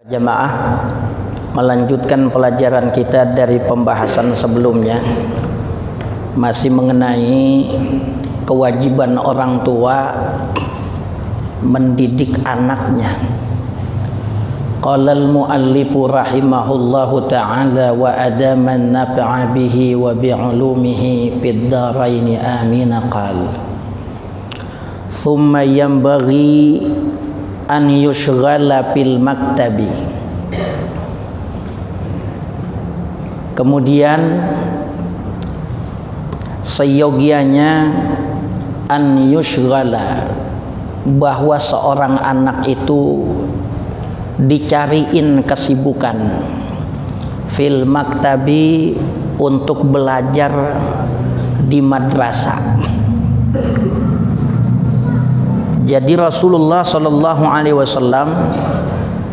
Jamaah, melanjutkan pelajaran kita dari pembahasan sebelumnya, masih mengenai kewajiban orang tua mendidik anaknya. Qala al-muallifu rahimahullahu ta'ala wa adaman naf'a bihi wa bi'ulumihi fid dharaini amin. Qala thumma yanbaghi an yushghala fil maktabi. Kemudian seyogianya an yushghala, bahwa seorang anak itu dicariin kesibukan fil maktabi, untuk belajar di madrasah. Jadi Rasulullah Shallallahu Alaihi Wasallam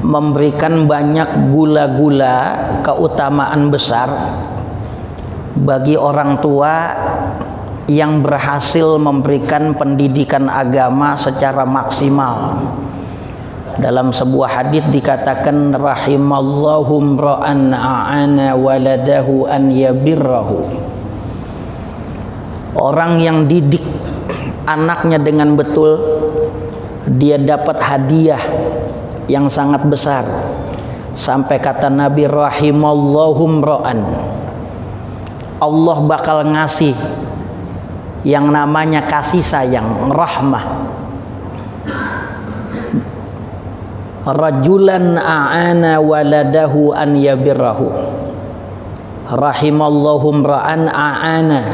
memberikan banyak gula-gula keutamaan besar bagi orang tua yang berhasil memberikan pendidikan agama secara maksimal. Dalam sebuah hadis dikatakan, rahimallahum ra'an a'ana waladahu an yabirrahu. Orang yang didik anaknya dengan betul, dia dapat hadiah yang sangat besar. Sampai kata Nabi, rahimallahum ra'an, Allah bakal ngasih yang namanya kasih sayang, rahmah. Rajulan a'ana waladahu an yabirrahu, rahimallahum ra'an a'ana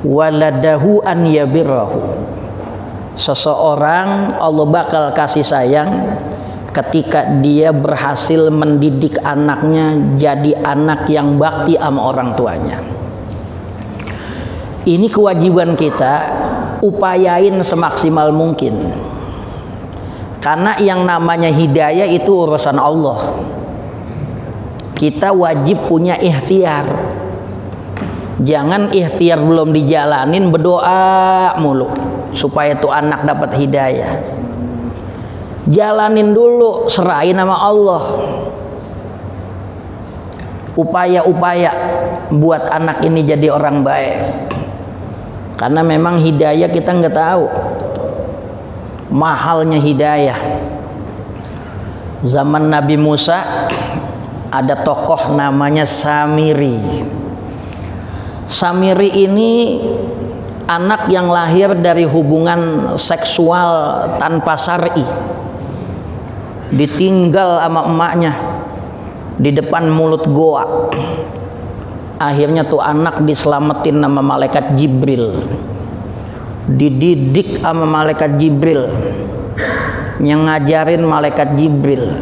waladahu an yabirrahu. Seseorang Allah bakal kasih sayang ketika dia berhasil mendidik anaknya jadi anak yang bakti sama orang tuanya. Ini kewajiban kita, upayain semaksimal mungkin. Karena yang namanya hidayah itu urusan Allah. Kita wajib punya ikhtiar. Jangan ikhtiar belum dijalanin berdoa mulu supaya tuh anak dapat hidayah. Jalanin dulu, serahin sama Allah. Upaya-upaya buat anak ini jadi orang baik. Karena memang hidayah kita nggak tahu mahalnya hidayah. Zaman Nabi Musa ada tokoh namanya Samiri. Samiri ini anak yang lahir dari hubungan seksual tanpa syar'i, ditinggal sama emaknya di depan mulut goa. Akhirnya tuh anak diselamatin sama malaikat Jibril, dididik sama malaikat Jibril, yang ngajarin malaikat Jibril.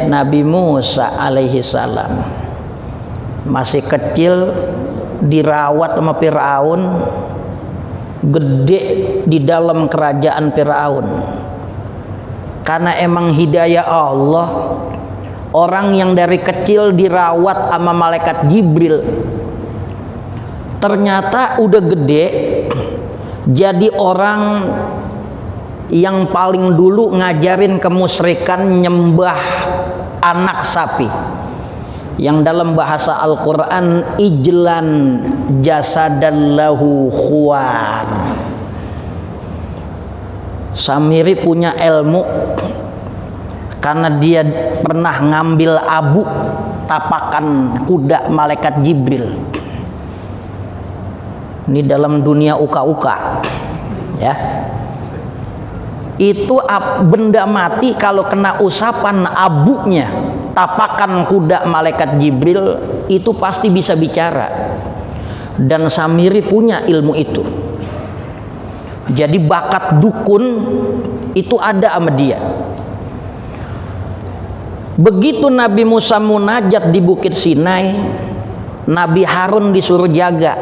Nabi Musa alaihi salam masih kecil, dirawat sama Fir'aun, gede di dalam kerajaan Fir'aun. Karena emang hidayah Allah, orang yang dari kecil dirawat sama malaikat Jibril, ternyata udah gede jadi orang yang paling dulu ngajarin kemusyrikan nyembah anak sapi, yang dalam bahasa Al-Quran ijlan jasadallahu khuwar. Samiri punya ilmu karena dia pernah ngambil abu tapakan kuda malaikat Jibril. Ini dalam dunia uka-uka ya. Itu benda mati kalau kena usapan abunya tapakan kuda malaikat Jibril itu pasti bisa bicara. Dan Samiri punya ilmu itu. Jadi bakat dukun itu ada sama dia. Begitu Nabi Musa munajat di Bukit Sinai, Nabi Harun disuruh jaga.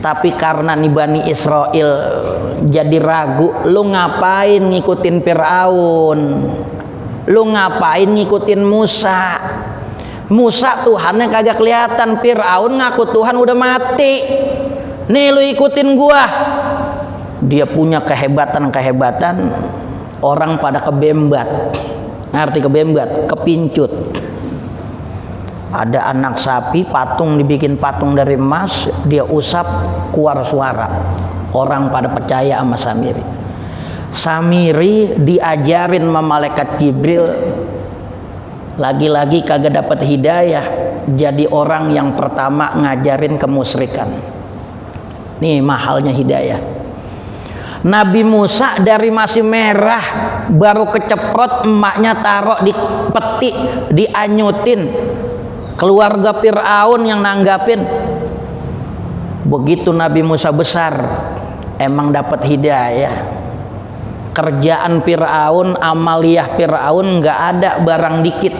Tapi karena nih Bani Israel jadi ragu, lu ngapain ngikutin Fir'aun? Lu ngapain ngikutin Musa? Musa Tuhannya kagak kelihatan, Fir'aun ngaku Tuhan udah mati. Nih lu ikutin gua. dia punya kehebatan, orang pada kebembat. Ngerti kebembat? Kepincut. Ada anak sapi, patung dibikin patung dari emas, dia usap keluar suara. Orang pada percaya sama Samiri. Samiri diajarin sama malaikat Jibril, lagi-lagi kagak dapat hidayah, jadi orang yang pertama ngajarin kemusyrikan. Nih mahalnya hidayah. Nabi Musa dari masih merah, baru keceprot, emaknya taruh di peti, dianyutin. Keluarga Fir'aun yang nanggapin. Begitu Nabi Musa besar, emang dapat hidayah. Kerjaan Fir'aun, amaliyah Fir'aun nggak ada barang dikit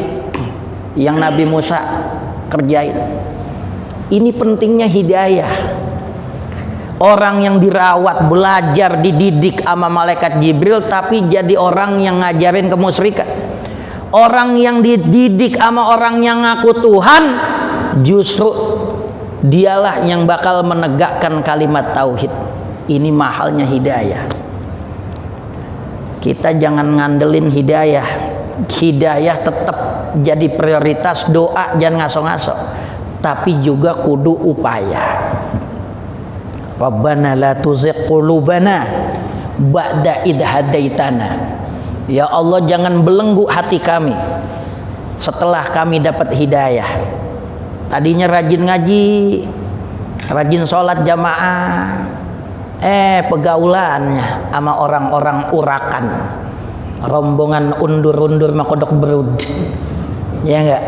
yang Nabi Musa kerjain. Ini pentingnya hidayah. Orang yang dirawat, belajar, dididik sama malaikat Jibril, tapi jadi orang yang ngajarin kemusyrikan. Orang yang dididik sama orang yang ngaku Tuhan, justru dialah yang bakal menegakkan kalimat tauhid. Ini mahalnya hidayah. Kita jangan ngandelin hidayah. Hidayah tetap jadi prioritas, doa jangan ngaso-ngaso, tapi juga kudu upaya. Rabbana la tuzigh qulubana ba'da idh hadaitana. Ya Allah, jangan belenggu hati kami setelah kami dapat hidayah. Tadinya rajin ngaji, rajin sholat jamaah, pegaulannya sama orang-orang urakan, rombongan undur-undur makodok berud, ya enggak,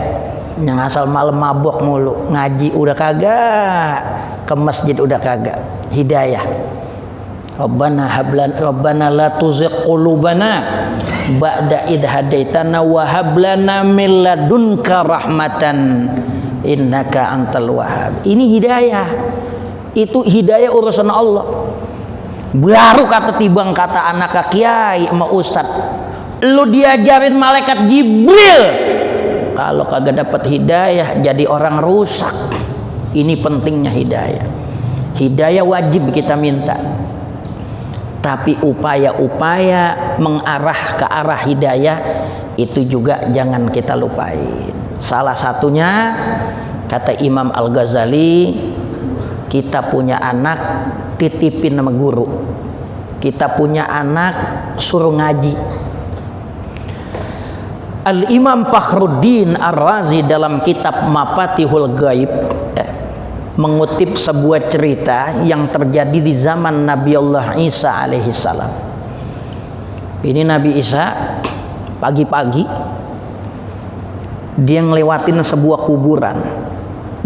yang asal malam mabok mulu, ngaji udah kagak, ke masjid udah kagak. Hidayah. Rabbana la tuzigh qulubana ba'da idh hadaitana wa hab lana min ladunka rahmatan innaka antal wahhab. Ini hidayah. Itu hidayah urusan Allah. Baru kata tibang kata anak kiai sama ustad, lu diajarin malaikat Jibril. Kalau kagak dapat hidayah jadi orang rusak. Ini pentingnya hidayah. Hidayah wajib kita minta, tapi upaya-upaya mengarah ke arah hidayah itu juga jangan kita lupain. Salah satunya kata Imam Al-Ghazali, kita punya anak titipin sama guru, kita punya anak suruh ngaji. Al-Imam Fakhruddin Ar-Razi dalam kitab Mafatihul Ghaib mengutip sebuah cerita yang terjadi di zaman Nabi Allah Isa alaihi salam. Ini Nabi Isa pagi-pagi dia ngelewatin sebuah kuburan.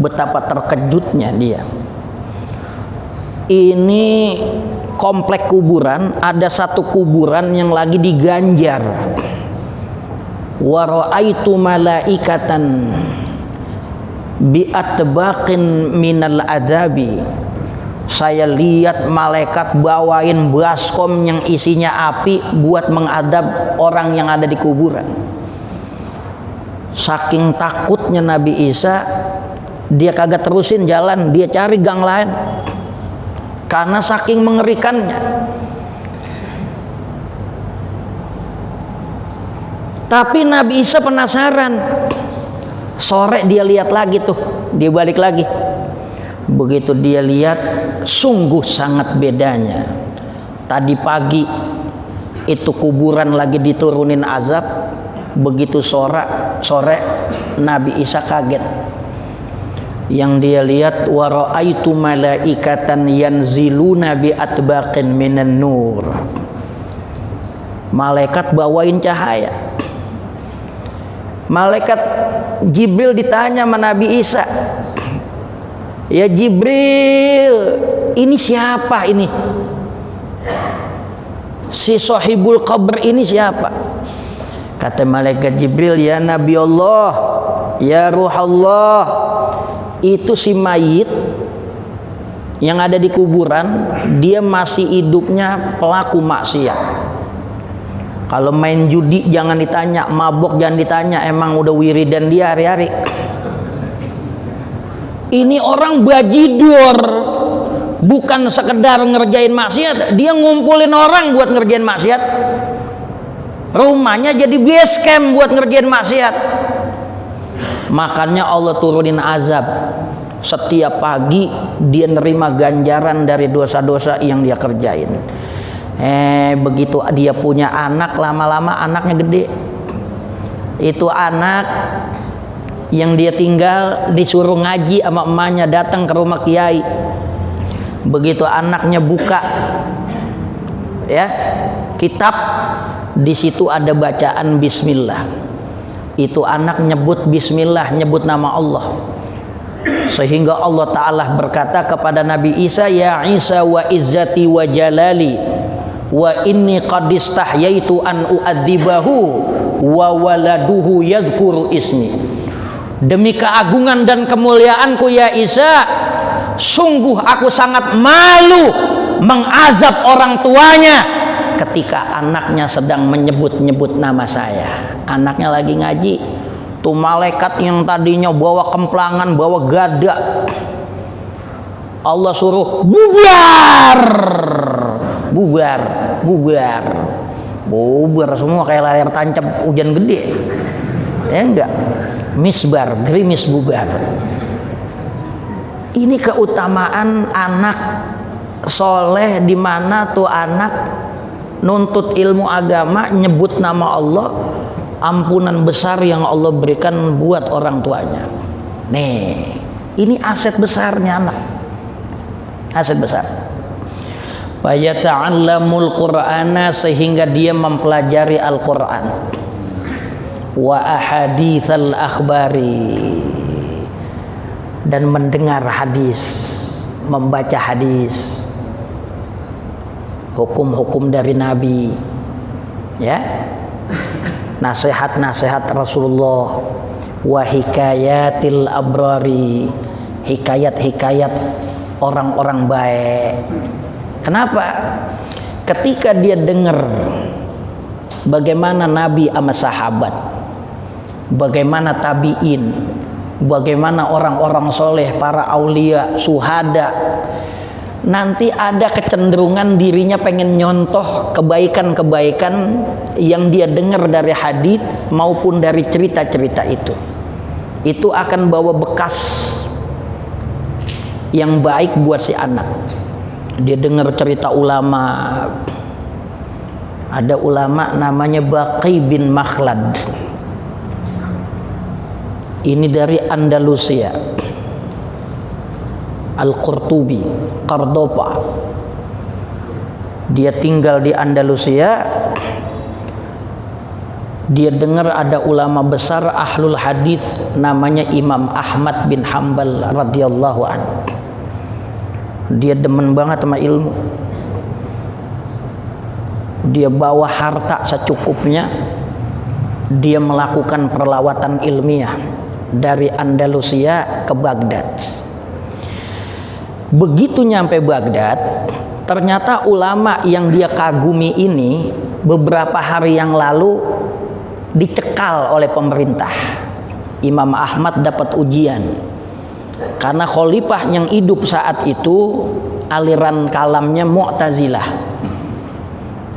Betapa terkejutnya dia. Ini komplek kuburan, ada satu kuburan yang lagi diganjar. Wa ra'aitu malaikatan bi'atbaqin minal adabi. Saya lihat malaikat bawain baskom yang isinya api buat mengadab orang yang ada di kuburan. Saking takutnya Nabi Isa, dia kagak terusin jalan, dia cari gang lain karena saking mengerikannya. Tapi Nabi Isa penasaran. Sore dia lihat lagi tuh, dia balik lagi. Begitu dia lihat, sungguh sangat bedanya. Tadi pagi itu kuburan lagi diturunin azab, begitu sore Nabi Isa kaget. Yang dia lihat, wa ra'aitu malaikatan yanziluna bi atbaqin minan nur. Malaikat bawain cahaya. Malaikat Jibril ditanya sama Nabi Isa, ya Jibril, ini siapa ini? Si sahibul qabr ini siapa? Kata malaikat Jibril, ya Nabi Allah, ya Ruh Allah, itu si mayit yang ada di kuburan, dia masih hidupnya pelaku maksiat. Kalau main judi jangan ditanya, mabok jangan ditanya, emang udah wiridan dia hari-hari. Ini orang bajidor, bukan sekedar ngerjain maksiat, dia ngumpulin orang buat ngerjain maksiat. Rumahnya jadi base camp buat ngerjain maksiat. Makanya Allah turunin azab. Setiap pagi dia nerima ganjaran dari dosa-dosa yang dia kerjain. Begitu dia punya anak, lama-lama anaknya gede. Itu anak yang dia tinggal disuruh ngaji sama emaknya, datang ke rumah kiai. Begitu anaknya buka ya kitab, di situ ada bacaan bismillah. Itu anak nyebut bismillah, nyebut nama Allah. Sehingga Allah Ta'ala berkata kepada Nabi Isa, ya Isa wa izzati wa jalali wa inni qad istahyaitu an u'adzibahu wa waladuhu yadhkuru ismi. Demi keagungan dan kemuliaanku ya Isa, sungguh aku sangat malu mengazab orang tuanya ketika anaknya sedang menyebut-nyebut nama saya. Anaknya lagi ngaji, tuh malaikat yang tadinya bawa kemplangan, bawa gada, Allah suruh bubar, bubar, bubar, bubar semua kayak layar tancap hujan gede. Ya enggak, misbar, gerimis bubar. Ini keutamaan anak soleh, di mana tuh anak nuntut ilmu agama, nyebut nama Allah, ampunan besar yang Allah berikan buat orang tuanya. Nih, ini aset besarnya anak, aset besar. Fayata'allamul Qur'ana, sehingga dia mempelajari Al-Quran, wa ahaditsal akhbari, dan mendengar hadis, membaca hadis, hukum-hukum dari Nabi, ya, nasihat-nasihat Rasulullah, wa hikayatil abrari, hikayat-hikayat orang-orang baik. Kenapa? Ketika dia dengar bagaimana Nabi sama sahabat, bagaimana tabi'in, bagaimana orang-orang soleh, para aulia, suhada, nanti ada kecenderungan dirinya pengen nyontoh kebaikan-kebaikan yang dia dengar dari hadis maupun dari cerita-cerita itu. Itu akan bawa bekas yang baik buat si anak. Dia dengar cerita ulama, ada ulama namanya Baqi bin Makhlad, ini dari Andalusia, Al-Qurtubi, Cordoba. Dia tinggal di Andalusia. Dia dengar ada ulama besar ahlul hadis namanya Imam Ahmad bin Hanbal radhiyallahu anhu. Dia demen banget sama ilmu. Dia bawa harta secukupnya. Dia melakukan perlawatan ilmiah dari Andalusia ke Baghdad. Begitu nyampe Baghdad, ternyata ulama yang dia kagumi ini beberapa hari yang lalu dicekal oleh pemerintah. Imam Ahmad dapat ujian karena khalifah yang hidup saat itu aliran kalamnya Mu'tazilah.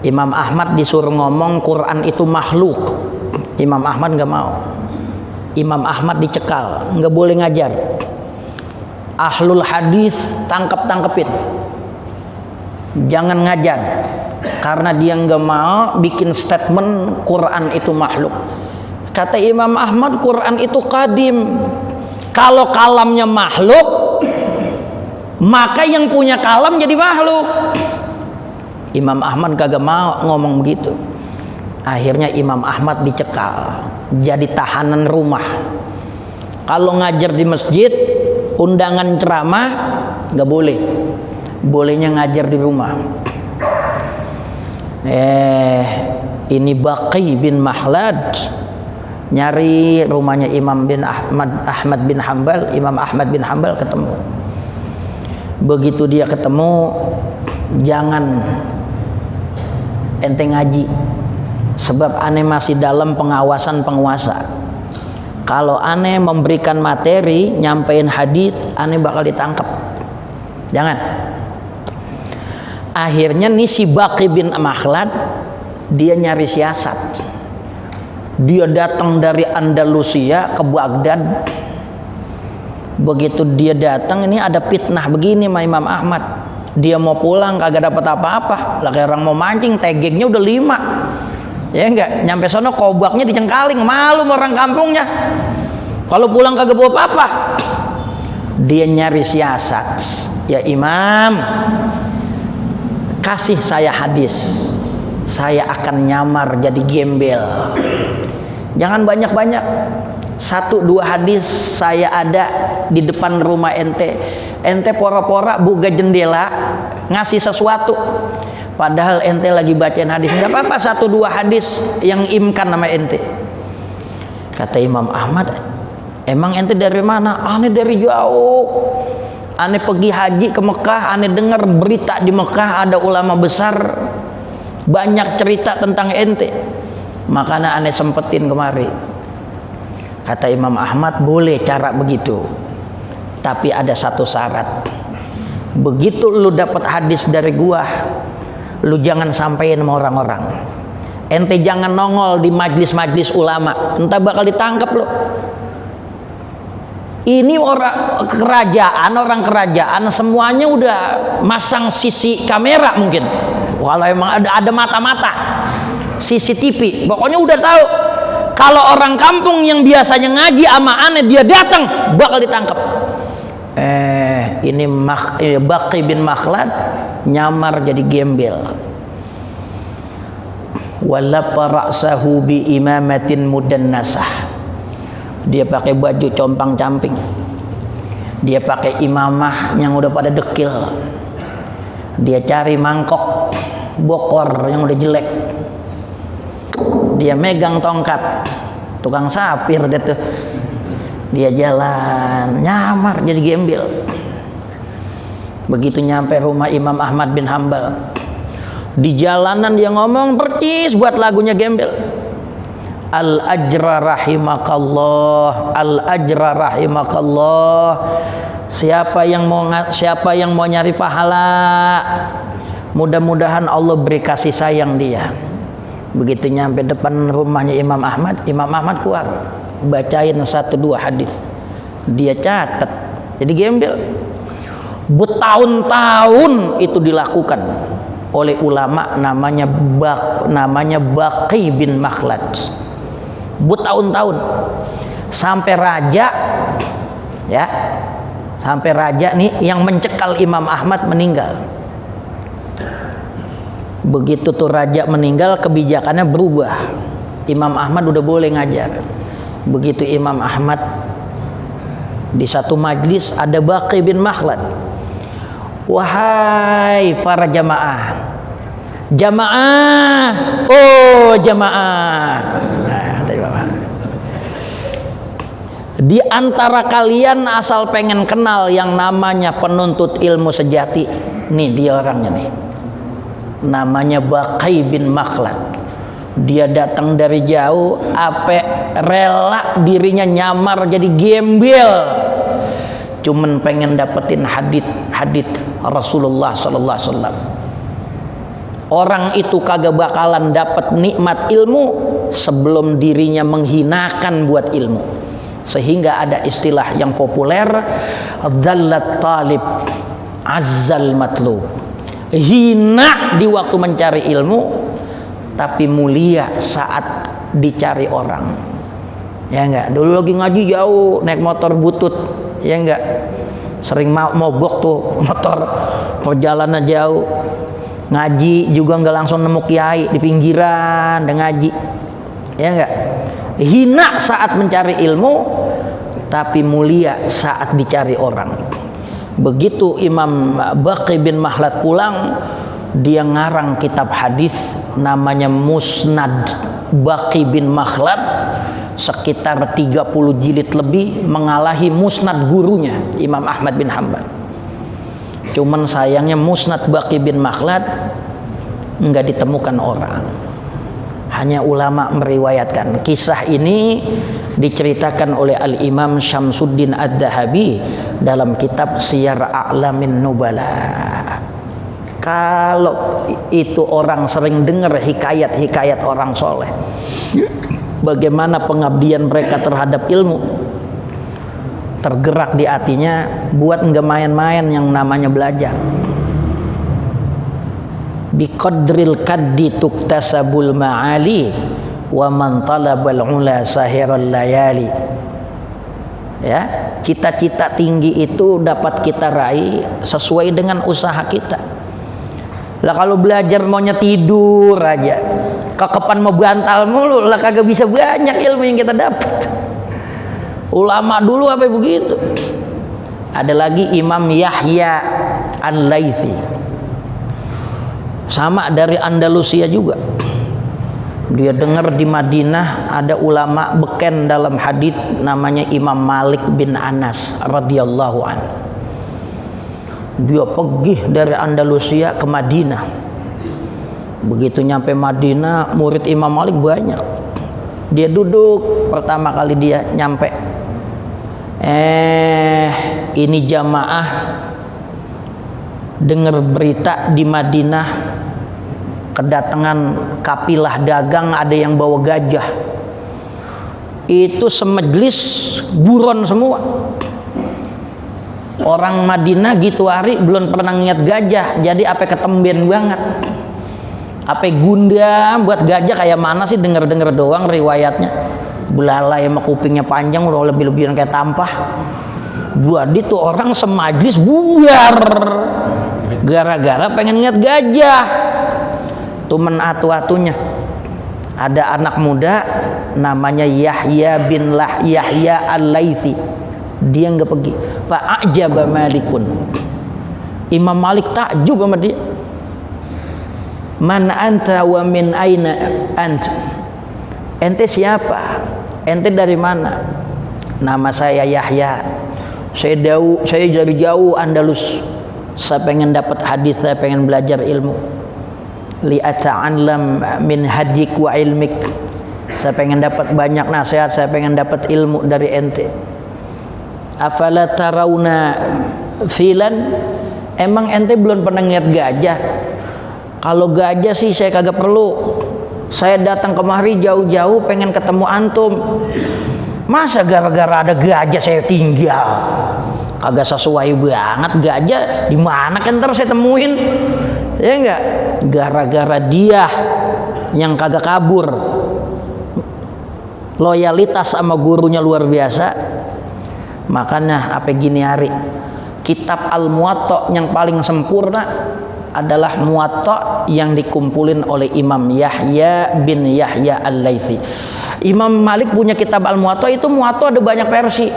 Imam Ahmad disuruh ngomong Quran itu makhluk. Imam Ahmad nggak mau. Imam Ahmad dicekal, nggak boleh ngajar. Ahlul hadis tangkep-tangkepin, jangan ngajar, karena dia nggak mau bikin statement Quran itu makhluk. Kata Imam Ahmad, Quran itu qadim. Kalau kalamnya makhluk, maka yang punya kalam jadi makhluk. Imam Ahmad kagak mau ngomong begitu. Akhirnya Imam Ahmad dicekal, jadi tahanan rumah. Kalau ngajar di masjid, undangan ceramah nggak boleh, bolehnya ngajar di rumah. Ini Baqi bin Makhlad nyari rumahnya Imam bin Ahmad bin Hanbal. Imam Ahmad bin Hanbal ketemu. Begitu dia ketemu, jangan ente ngaji, sebab aneh masih dalam pengawasan penguasa. Kalau aneh memberikan materi, nyampein hadis, aneh bakal ditangkap. Jangan. Akhirnya nih si Baqi bin Makhlad dia nyari siasat. Dia datang dari Andalusia ke Baghdad. Begitu dia datang, ini ada fitnah begini sama Imam Ahmad. Dia mau pulang kagak dapat apa-apa. Lah kayak orang mau mancing, tegeknya udah 5. Ya enggak, nyampe sono kobaknya dicengkaling, malu sama orang kampungnya. Kalau pulang kagak bawa apa-apa. Dia nyari siasat. Ya Imam, kasih saya hadis. Saya akan nyamar jadi gembel. Jangan banyak-banyak. 1-2 hadis saya ada di depan rumah ente. Ente pora-pora buka jendela ngasih sesuatu. Padahal ente lagi bacain hadis. Enggak apa-apa 1-2 hadis yang imkan nama ente. Kata Imam Ahmad, emang ente dari mana? Ane dari jauh. Ane pergi haji ke Mekah, ane dengar berita di Mekah ada ulama besar, banyak cerita tentang ente. Makanya ane sempetin kemari. Kata Imam Ahmad, boleh cara begitu, tapi ada satu syarat. Begitu lu dapat hadis dari gua, lu jangan sampein sama orang-orang. Ente jangan nongol di majlis-majlis ulama, entah bakal ditangkap lu. Ini orang kerajaan semuanya udah masang sisi kamera mungkin. Walau emang ada mata-mata, CCTV, pokoknya udah tahu. Kalau orang kampung yang biasanya ngaji sama aneh dia datang bakal ditangkap. Ini Baqi bin Makhlad nyamar jadi gembel. Walapa ra'sahu bi imamatin mudannasah. Dia pakai baju compang-camping. Dia pakai imamah yang udah pada dekil. Dia cari mangkok bokor yang udah jelek. Dia megang tongkat, tukang sapir deh tuh. Dia jalan nyamar jadi gembel. Begitu nyampe rumah Imam Ahmad bin Hambal, di jalanan dia ngomong percis buat lagunya gembel. Al ajra rahimakallah, al ajra rahimakallah. Siapa yang mau nyari pahala, mudah-mudahan Allah beri kasih sayang dia. Begitu nyampe depan rumahnya Imam Ahmad keluar, bacain 1-2 hadis. Dia catat, jadi gembel. Bertahun-tahun itu dilakukan oleh ulama namanya Baqi bin Makhlad. Bertahun-tahun sampai raja nih yang mencekal Imam Ahmad meninggal. Begitu tuh raja meninggal, kebijakannya berubah. Imam Ahmad udah boleh ngajar. Begitu Imam Ahmad di satu majlis ada Baqi bin Makhlad. Wahai para jamaah, oh jamaah. Di antara kalian asal pengen kenal yang namanya penuntut ilmu sejati, nih dia orangnya nih. Namanya Baqi bin Makhlad. Dia datang dari jauh, rela dirinya nyamar jadi gembel, cuman pengen dapetin hadits Rasulullah sallallahu alaihi wasallam. Orang itu kagak bakalan dapat nikmat ilmu sebelum dirinya menghinakan buat ilmu. Sehingga ada istilah yang populer, dzallat talib azzal matlub. Hina di waktu mencari ilmu, tapi mulia saat dicari orang. Ya enggak, dulu lagi ngaji jauh naik motor butut, ya enggak, sering mogok tuh motor, perjalanan jauh, ngaji juga enggak langsung nemu kiai di pinggiran dan ngaji, ya enggak. Hina saat mencari ilmu, tapi mulia saat dicari orang. Begitu Imam Baqi bin Makhlad pulang, dia ngarang kitab hadis namanya Musnad Baqi bin Makhlad, sekitar 30 jilid lebih, mengalahi musnad gurunya Imam Ahmad bin Hambal. Cuman sayangnya musnad Baqi bin Makhlad enggak ditemukan orang, hanya ulama meriwayatkan. Kisah ini diceritakan oleh Al-Imam Syamsuddin Ad-Dahabi dalam kitab Siyar A'lamin Nubala. Kalau itu orang sering dengar hikayat-hikayat orang soleh, bagaimana pengabdian mereka terhadap ilmu, tergerak di hatinya buat nggak main-main yang namanya belajar. Biqadril kaddi tuktasabul ma'ali wa man talabal ula sahiral layali. Ya, cita-cita tinggi itu dapat kita raih sesuai dengan usaha kita. Lah kalau belajar maunya tidur aja, kekepan mau bantal mulu, lah kagak bisa banyak ilmu yang kita dapat. Ulama dulu apa begitu. Ada lagi Imam Yahya Al-Laitsi, sama dari Andalusia juga. Dia dengar di Madinah ada ulama beken dalam hadis namanya Imam Malik bin Anas radhiyallahu anhu. Dia pergi dari Andalusia ke Madinah. Begitu nyampe Madinah, murid Imam Malik banyak. Dia duduk, pertama kali dia nyampe, ini jamaah dengar berita di Madinah kedatangan kapilah dagang, ada yang bawa gajah. Itu semajlis buron semua. Orang Madinah gitu hari belum pernah ngeliat gajah, jadi apa ketemben banget. Apa gundam buat gajah kayak mana sih, denger-denger doang riwayatnya. Belalai sama kupingnya panjang, udah lebih-lebihan kayak tampah. Jadi tuh orang semajlis bubar gara-gara pengen ngeliat gajah. Tumen atu-atunya ada anak muda namanya Yahya bin Yahya Al-Laitsi. Dia nggak pergi. Fa'ajaba Malikun. Imam Malik takjub sama dia. Man anta wa min aina ant? Ente siapa? Ente dari mana? Nama saya Yahya. Saya dari jauh Andalus. Saya pengen dapat hadis, saya pengen belajar ilmu. Li ata'allam min hadik wa ilmik. Saya pengen dapat banyak nasihat, saya pengen dapat ilmu dari ente. Afala tarawna filan? Emang ente belum pernah ngeliat gajah? Kalau gajah sih saya kagak perlu. Saya datang kemari jauh-jauh pengen ketemu antum. Masa gara-gara ada gajah saya tinggal? Kagak sesuai banget. Gajah di mana kan terus saya temuin? Ya enggak? Gara-gara dia yang kagak kabur, loyalitas sama gurunya luar biasa. Makanya apa gini hari, kitab Al-Muwatta yang paling sempurna adalah Muwatta yang dikumpulin oleh Imam Yahya bin Yahya Al-Laitsi. Imam Malik punya kitab Al-Muwatta, itu Muwatta ada banyak versi.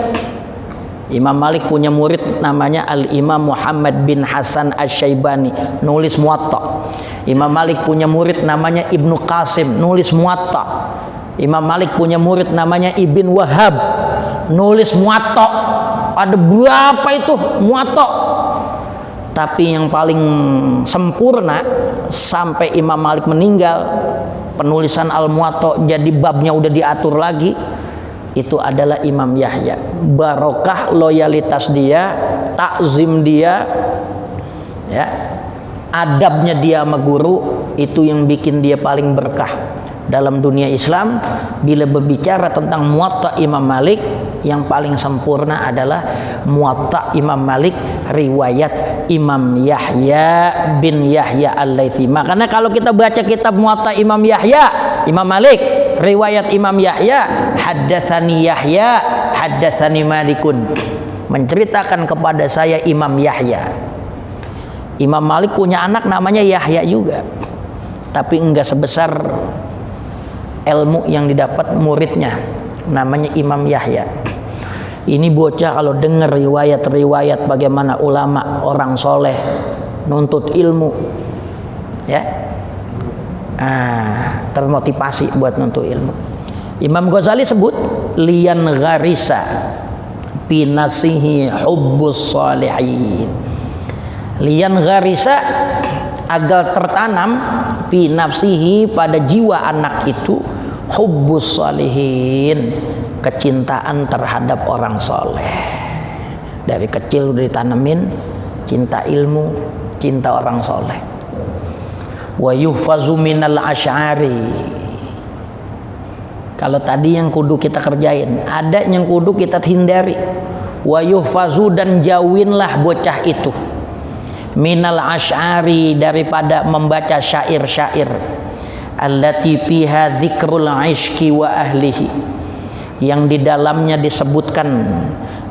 Imam Malik punya murid namanya Al-Imam Muhammad bin Hasan Asy-Syaibani, nulis Muwatta. Imam Malik punya murid namanya Ibnu Qasim, nulis Muwatta. Imam Malik punya murid namanya Ibn Wahab, nulis Muwatta. Ada berapa itu Muwatta? Tapi yang paling sempurna sampai Imam Malik meninggal, penulisan Al-Muwatta jadi babnya udah diatur lagi, itu adalah Imam Yahya. Barokah loyalitas dia, takzim dia, ya, adabnya dia sama guru, itu yang bikin dia paling berkah. Dalam dunia Islam, bila berbicara tentang Muwatta Imam Malik, yang paling sempurna adalah Muwatta Imam Malik riwayat Imam Yahya bin Yahya Al-Laitsi. Makanya kalau kita baca kitab Muwatta Imam Yahya, Imam Malik, riwayat Imam Yahya, haddatsani Yahya, haddatsani Malikun, menceritakan kepada saya Imam Yahya. Imam Malik punya anak namanya Yahya juga, tapi enggak sebesar ilmu yang didapat muridnya namanya Imam Yahya. Ini bocah kalau dengar riwayat-riwayat bagaimana ulama orang soleh nuntut ilmu, ya, termotivasi buat nuntut ilmu. Imam Ghazali sebut liyan gharisa binasihi hubbus salihin. Liyan gharisa, agar tertanam binafsihi, pada jiwa anak itu, hubbus salihin, kecintaan terhadap orang soleh. Dari kecil udah ditanemin cinta ilmu, cinta orang soleh. wa yuhfazu minal asy'ari. Kalau tadi yang kudu kita kerjain, ada yang kudu kita hindari. Wa yuhfazu, dan jauhinlah bocah itu minal asy'ari, daripada membaca syair-syair allati fiha dzikrul ishqi wa ahlihi, yang di dalamnya disebutkan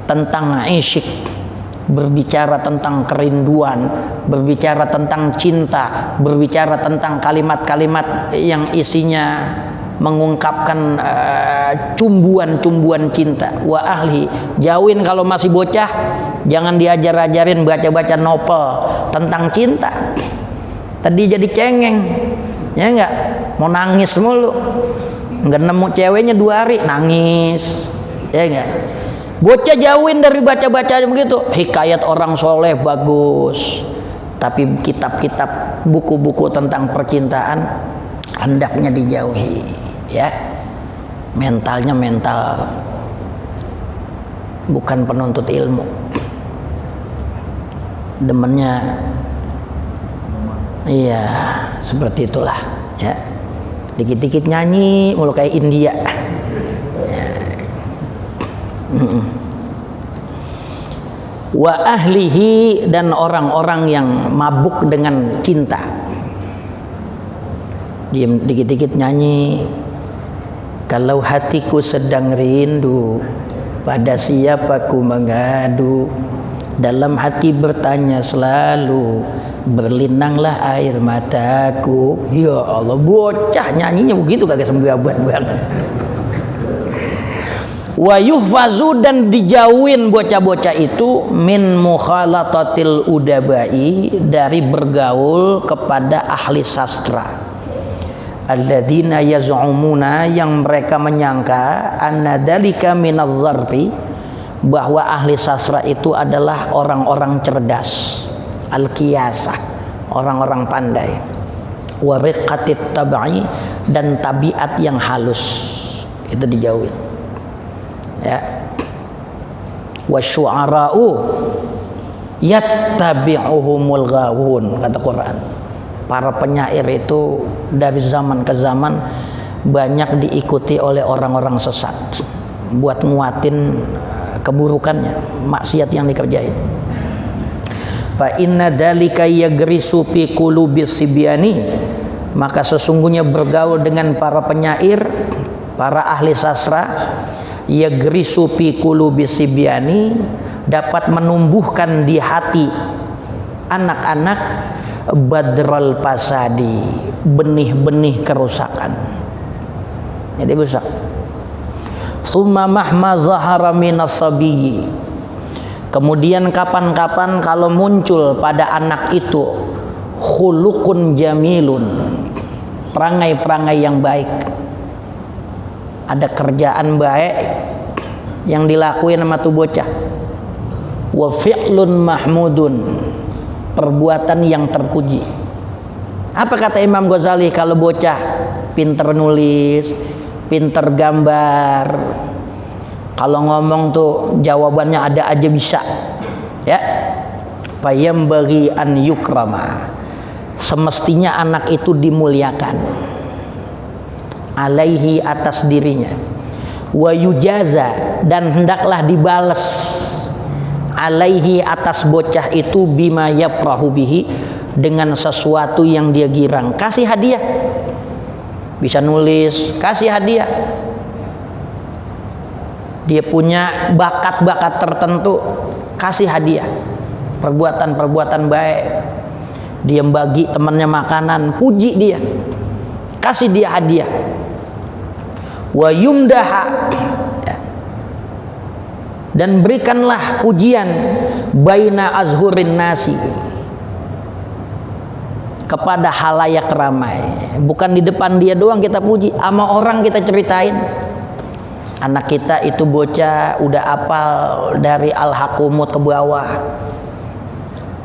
tentang isyq, berbicara tentang kerinduan, berbicara tentang cinta, berbicara tentang kalimat-kalimat yang isinya mengungkapkan cumbuan-cumbuan cinta. Wa ahli, jauhin kalau masih bocah, jangan diajar-ajarin baca-baca novel tentang cinta. Tadi jadi cengeng, ya enggak, mau nangis mulu, nggak nemu ceweknya 2 hari nangis, ya enggak. Bocah jauhin dari baca-baca begitu. Hikayat orang soleh bagus, tapi kitab-kitab, buku-buku tentang percintaan hendaknya dijauhi, ya. Mentalnya mental bukan penuntut ilmu, demennya iya seperti itulah, ya. Dikit-dikit nyanyi mulu kayak India, ya. Wa ahlihi, dan orang-orang yang mabuk dengan cinta, diam dikit-dikit nyanyi. Kalau hatiku sedang rindu, pada siapa ku mengadu, dalam hati bertanya selalu, berlinanglah air mataku. Ya Allah, bocah nyanyinya begitu kagak sembaban banget. Wa yuhfazu, dan dijauhin bocah-bocah itu min mukhalatatil udabai, dari bergaul kepada ahli sastra. Alladzina yaz'umuna, yang mereka menyangka anna dzalika minaz zarfi, bahwa ahli sastra itu adalah orang-orang cerdas, al-qiyasah, orang-orang pandai, wa riqqatit tab'i, dan tabiat yang halus, itu dijauhin, ya. Wasyu'ara'u yattabi'uhumul ghawun, kata Quran. Para penyair itu dari zaman ke zaman banyak diikuti oleh orang-orang sesat buat nguatin keburukannya, maksiat yang dikerjain. Fa inna dzalika yagrisu fi qulubis sibyani, maka sesungguhnya bergaul dengan para penyair, para ahli sastra, yagrisu fi qulubis sibyani, dapat menumbuhkan di hati anak-anak badral fasadi, benih-benih kerusakan. Jadi rusak. Summa mahma zahara minas sabiyyi, kemudian kapan-kapan kalau muncul pada anak itu khuluqun jamilun, perangai-perangai yang baik, ada kerjaan baik yang dilakuin sama tuh bocah, wa fi'lun mahmudun, perbuatan yang terpuji. Apa kata Imam Ghazali kalau bocah pinter nulis, pinter gambar, kalau ngomong tuh jawabannya ada aja bisa, ya. Fayam bagi an yukrama, semestinya anak itu dimuliakan, alaihi, atas dirinya, wa yujaza, dan hendaklah dibales, alaihi, atas bocah itu, bima yaprahu bihi, dengan sesuatu yang dia girang. Kasih hadiah, bisa nulis, kasih hadiah. Dia punya bakat-bakat tertentu, kasih hadiah. Perbuatan-perbuatan baik, dia bagi temannya makanan, puji dia, kasih dia hadiah. Wa yumdaha, dan berikanlah pujian baina azhurin nasi, kepada halayak ramai, bukan di depan dia doang kita puji, sama orang kita ceritain. Anak kita itu bocah udah apal dari al-hakumut ke bawah,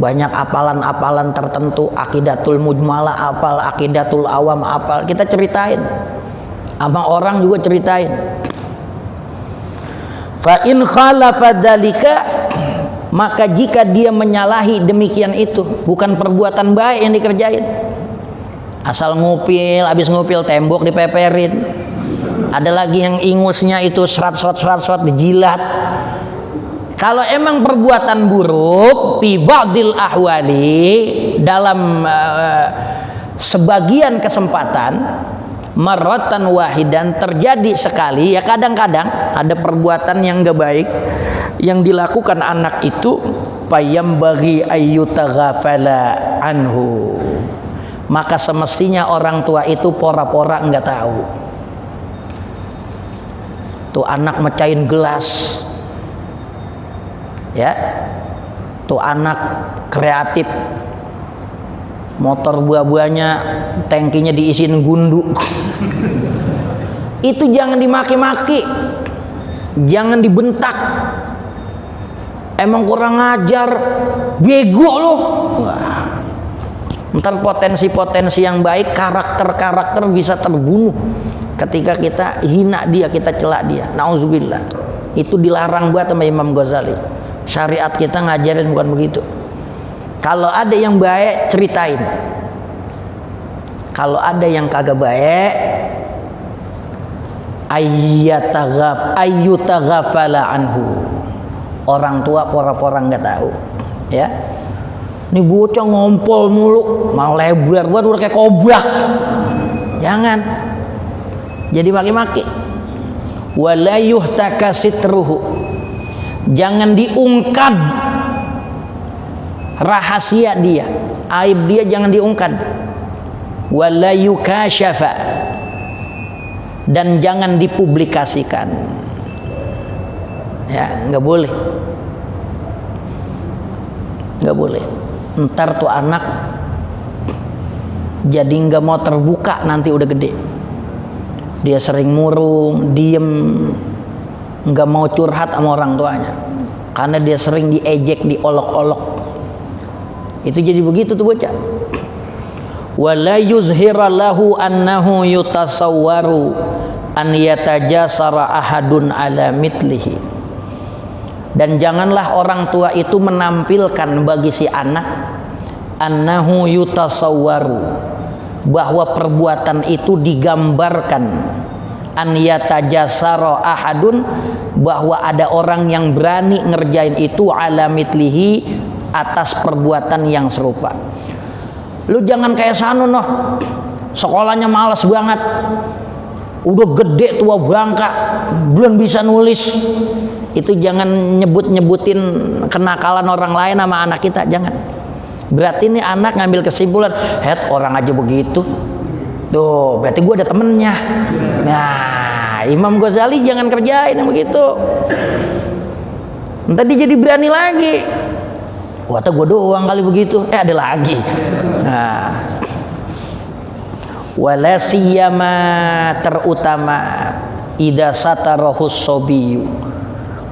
banyak apalan-apalan tertentu, aqidatul mujmalah apal, aqidatul awam apal, kita ceritain, sama orang juga ceritain. Fa in khalafa dzalika, maka jika dia menyalahi demikian itu, bukan perbuatan baik yang dikerjain, Asal ngupil, habis ngupil tembok dipeperin. Ada lagi yang ingusnya itu serat dijilat. Kalau emang perbuatan buruk fi ba'dil ahwali, dalam sebagian kesempatan, marratan wahidan, terjadi sekali, ya kadang-kadang ada perbuatan yang gak baik yang dilakukan anak itu, fayambaghi ayyutaghafala anhu, maka semestinya orang tua itu pora-pora nggak tahu. Tuh anak mecahin gelas, ya, tuh anak kreatif, motor buah-buahnya tangkinya diisiin gundu. Itu jangan dimaki-maki, jangan dibentak. Emang kurang ajar, bego loh. Wah, ntar potensi-potensi yang baik, karakter-karakter bisa terbunuh ketika kita hina dia, kita celak dia. Nauzubillah. Itu dilarang buat sama Imam Ghazali. Syariat kita ngajarin bukan begitu. Kalau ada yang baik, ceritain. Kalau ada yang kagak baik, ayyutaghafala anhu. Orang tua pora-pora nggak tahu, ya. Ini bocah ngompol mulu, malah lebar buat udah kayak kobrak. Jangan jadi maki-maki. Wala yuhtaka sitruhu, jangan diungkap rahasia dia, aib dia jangan diungkap. Wala yukashafa, dan jangan dipublikasikan. Ya, nggak boleh, nggak boleh. Ntar tuh anak jadi nggak mau terbuka nanti udah gede. Dia sering murung, diem, nggak mau curhat sama orang tuanya karena dia sering diejek, diolok-olok. Itu jadi begitu tuh bocah. Wala yuzhira lahu annahu yutasawwaru an yatajasara ahadun ala mitlihi. Dan janganlah orang tua itu menampilkan bagi si anak annahu yutasawwaru, bahwa perbuatan itu digambarkan, an yatajasara ahadun, bahwa ada orang yang berani ngerjain itu ala mitlihi, atas perbuatan yang serupa. Lu jangan kayak Sanu noh, sekolahnya malas banget, udah gede tua bangka belum bisa nulis. Itu jangan nyebut-nyebutin kenakalan orang lain sama anak kita, jangan. Berarti ini anak ngambil kesimpulan, orang aja begitu, tuh berarti gue ada temennya. Nah, Imam Ghazali jangan kerjain yang begitu. Ntar dia jadi berani lagi. Wah, gue doang kali begitu. Ada lagi. Nah, wala siyama, terutama idza satarahus sobiyu,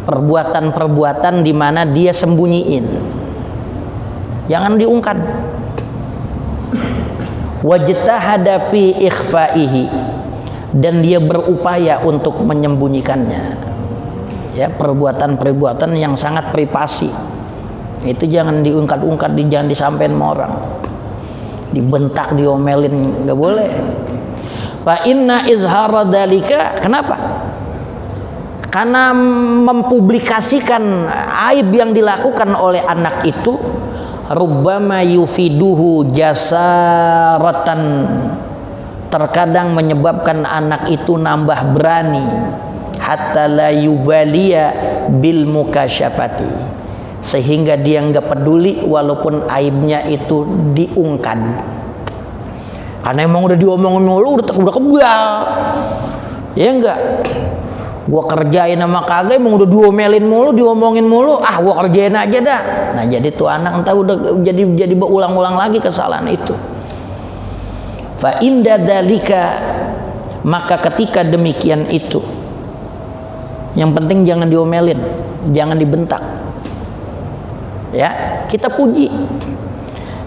perbuatan-perbuatan di mana dia sembunyiin, jangan diungkap. Wajtahada fi ikhfaihi, dan dia berupaya untuk menyembunyikannya. Ya, perbuatan-perbuatan yang sangat privasi itu jangan diungkap-ungkap, jangan disampaikan sama orang. Dibentak, diomelin nggak boleh. Fa inna izhara dalika, kenapa? Karena mempublikasikan aib yang dilakukan oleh anak itu, rubbama yufiduhu jasaratan, terkadang menyebabkan anak itu nambah berani, hatta la yubaliya bil mukasyafati, sehingga dia nggak peduli walaupun aibnya itu diungkap. Karena emang udah diomongin mulu, udah kebal, ya enggak. Gua kerjain sama kagak, emang udah diomelin mulu, diomongin mulu, gua kerjain aja dah. Nah, jadi tuh anak entah udah jadi berulang-ulang lagi kesalahan itu. Fa inda dalika, maka ketika demikian itu, yang penting jangan diomelin, jangan dibentak. Ya, kita puji.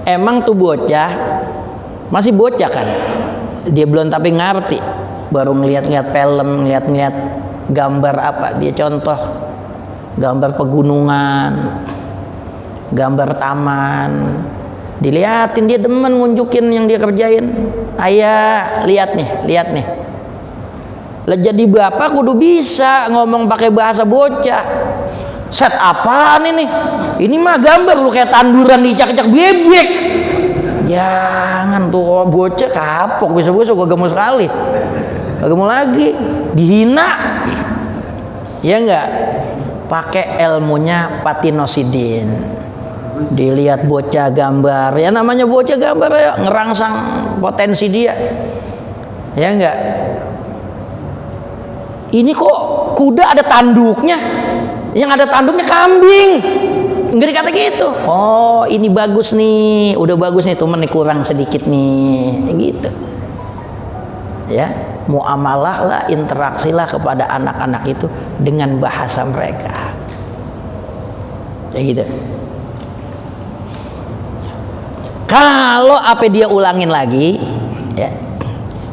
Emang tuh bocah masih bocah kan, dia belum tapi ngerti, baru ngeliat-ngeliat film, ngeliat-ngeliat gambar apa, dia contoh gambar pegunungan, gambar taman, Diliatin, dia demen ngunjukin yang dia kerjain. Ayah, lihat nih. Lah jadi bapak kudu bisa ngomong pakai bahasa bocah. Set apaan ini? Ini mah gambar lu kayak tanduran dicak-cak bebek. Jangan tuh bocah kapok, bisa-bisa gak mau sekali. Gak mau lagi, dihina. Ya enggak? Pakai ilmunya Patinosidin. Dilihat bocah gambar, ya namanya bocah gambar ya ngerangsang potensi dia. Ya enggak? Ini kok kuda ada tanduknya? Yang ada tanduknya kambing. Enggak dikata gitu. Oh, ini bagus nih, udah bagus nih, cuman nih kurang sedikit nih, gitu. Ya, muamalah lah, interaksilah kepada anak-anak itu dengan bahasa mereka. Kayak gitu. Kalau apa dia ulangin lagi, ya,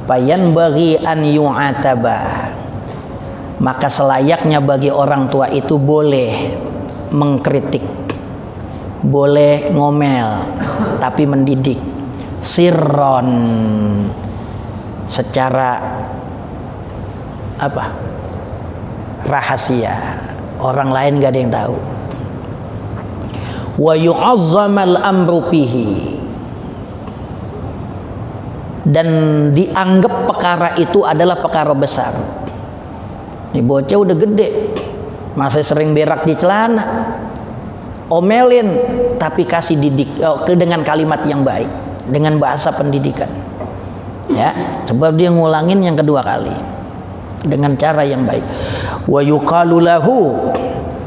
bayan bagi an yu'ataba, maka selayaknya bagi orang tua itu boleh mengkritik, boleh ngomel, tapi mendidik sirron, secara apa? Rahasia, orang lain gak ada yang tahu. Wa yu'azzamal amru fihi, dan dianggap perkara itu adalah perkara besar. Nih bocah udah gede, masih sering berak di celana, omelin, tapi kasih didik dengan kalimat yang baik, dengan bahasa pendidikan. Ya, sebab dia ngulangin yang kedua kali dengan cara yang baik. Wa yuqalu lahu,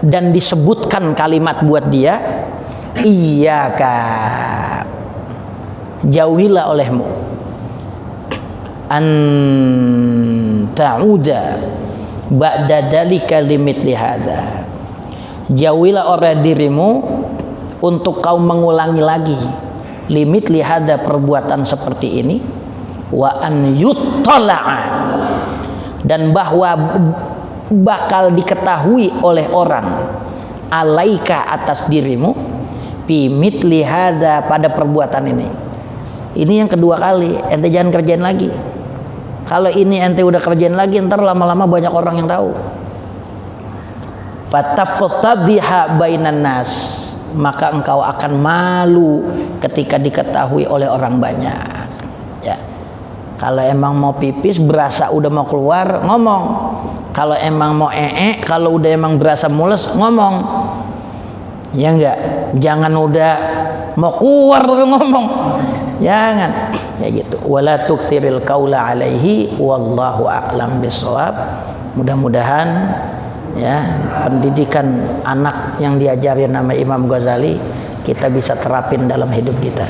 dan disebutkan kalimat buat dia, iyyaka, jauhilah olehmu, an ta'uda ba'da dalika limithli hadza, jauhilah oleh dirimu untuk kau mengulangi lagi limithli hadza, perbuatan seperti ini, wa an yuttala'a, dan bahwa bakal diketahui oleh orang alaika, atas dirimu, fi mithli hadza, pada perbuatan ini. Ini yang kedua kali, ente jangan kerjain lagi. Kalau ini ente udah kerjain lagi, ntar lama-lama banyak orang yang tahu. Fataqtadhiha bainan nas, maka engkau akan malu ketika diketahui oleh orang banyak. Ya. Kalau emang mau pipis berasa udah mau keluar, ngomong. Kalau emang mau kalau udah emang berasa mules, ngomong. Ya enggak, jangan udah mau keluar ngomong. Jangan, ya gitu. Wala tuktsiril qaula alaihi wallahu a'lam bissawab. Mudah-mudahan ya pendidikan anak yang diajarin nama Imam Ghazali kita bisa terapin dalam hidup kita.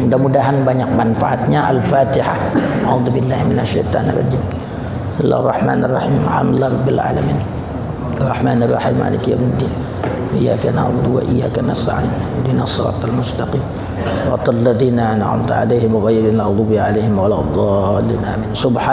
Mudah-mudahan banyak manfaatnya. Al-Fatihah. A'udzubillahi minasyaitonir rajim. Bismillahirrahmanirrahim. Alhamdulillahirabbil alamin. Arrahmanirrahim. Maliki yaumiddin. Iyyaka na'budu wa iyyaka nasta'in. Ihdinas shiratal mustaqim. Shiratal ladzina an'amta 'alaihim ghairil maghdubi 'alaihim waladdallin. Amin. Subhan